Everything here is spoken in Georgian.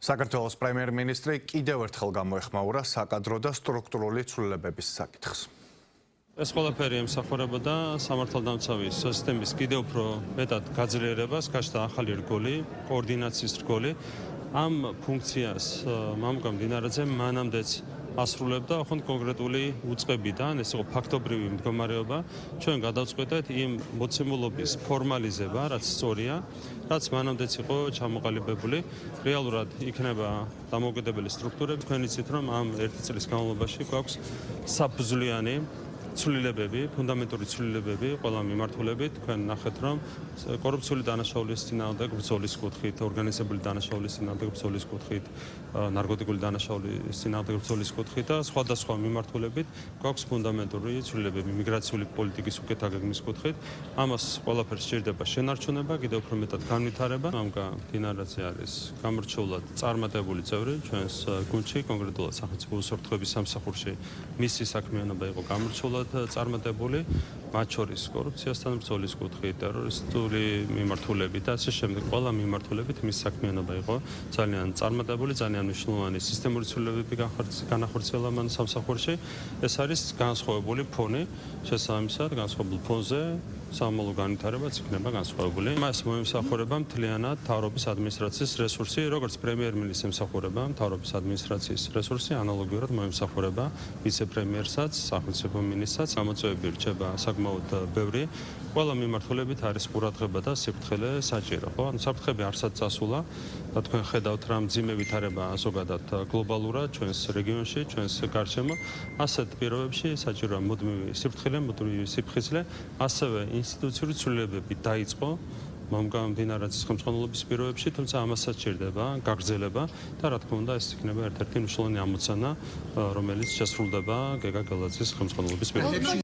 საქართველოს პრემიერ-მინისტრი კიდევ ერთხელ გამოეხმაურა საკადრო და სტრუქტურული ცვლილებების საკითხს. ეს ყველაფერი ემსახურებოდა სამართალდამცავი სისტემის კიდევ უფრო მეტად გაძლიერებას, გაჩნდა ახალი რგოლი, კოორდინაციის რგოლი. ამ ფუნქციას მამუკა მდინარაძე მანამდეც ასრულებდა ოღონდ კონკრეტული უწყებიდან, ეს იყო ფაქტობრივი მდგომარეობა. ჩვენ გადავწყვეტეთ იმ მოცემულობის ფორმალიზება, რაც სწორია, რაც მანამდეც იყო ჩამოყალიბებული. რეალურად იქნება დამოუკიდებელი სტრუქტურები. თქვენ იცით, რომ ამ ერთი წლის განმავლობაში გვაქვს საფუძვლიანი ცვლილებები, ფუნდამენტური ცვლილებები ყველა მიმართულებით. თქვენ ნახეთ, რომ კორუფციული დანაშაულის წინააღმდეგ ბრძოლის კუთხით, ორგანიზებული დანაშაულის წინააღმდეგ ბრძოლის კუთხით, ნარკოტიკული დანაშაულის წინააღმდეგ ბრძოლის კუთხით და სხვადასხვა მიმართულებით გვაქვს ფუნდამენტური ცვლილებები მიგრაციული პოლიტიკის უკეთ აგეგმვის კუთხით. ამას ყველაფერს სჭირდება შენარჩუნება, კიდევ უფრო მეტად განვითარება. მამუკა მდინარაძე არის გამორჩეულად წარმატებული წევრი ჩვენს გუნდში, კონკრეტულად სახელმწიფო უსაფრთხოების სამსახურში. მისი საქმიანობა იყო გამორჩეულად წარმატებული, მათ შორის კორუფციასთან ბრძოლის კუთხით, ტერორისტული მიმართულებით და ასე შემდეგ. ყველა მიმართულებით მის საქმიანობა იყო ძალიან წარმატებული, ძალიან მნიშვნელოვანი სისტემური ცვლილებები განახორციელა მან სამსახურში. ეს არის განსხვავებული ფონი, შესაბამისად, განსხვავებულ ფონზე სამომავლო განვითარებაც იქნება განსხვავებული. მას მოემსახურება მთლიანად მთავრობის ადმინისტრაციის რესურსი, როგორც პრემიერ-მინისტრს ემსახურება მთავრობის ადმინისტრაციის რესურსი, ანალოგიურად მოემსახურება ვიცე-პრემიერსაც, სახელმწიფო მინისტრსაც. გამოწვევები რჩება საკმაოდ ბევრი. ყველა მიმართულებით არის ყურადღება და სიფრთხილე საჭირო. ხო, ანუ საფრთხები არსად წასულა და თქვენ ხედავთ რა მძიმე ვითარება ზოგადად გლობალურად ჩვენს რეგიონში, ჩვენს გარშემო. ასეთ პირობებში საჭიროა მუდმივი სიფრთხილე, მუდმივი სიფხიზლე, ასევე ინსტიტუციური ცვლილებები დაიწყო მამუკა მდინარაძის ხელმძღვანელობის პირობებში, თუმცა ამასაც სჭირდება გაგრძელება და რა თქმა უნდა ეს იქნება ერთ-ერთი მნიშვნელოვანი ამოცანა, რომელიც შესრულდება გეგა გელაძის ხელმძღვანელობის პირობებში.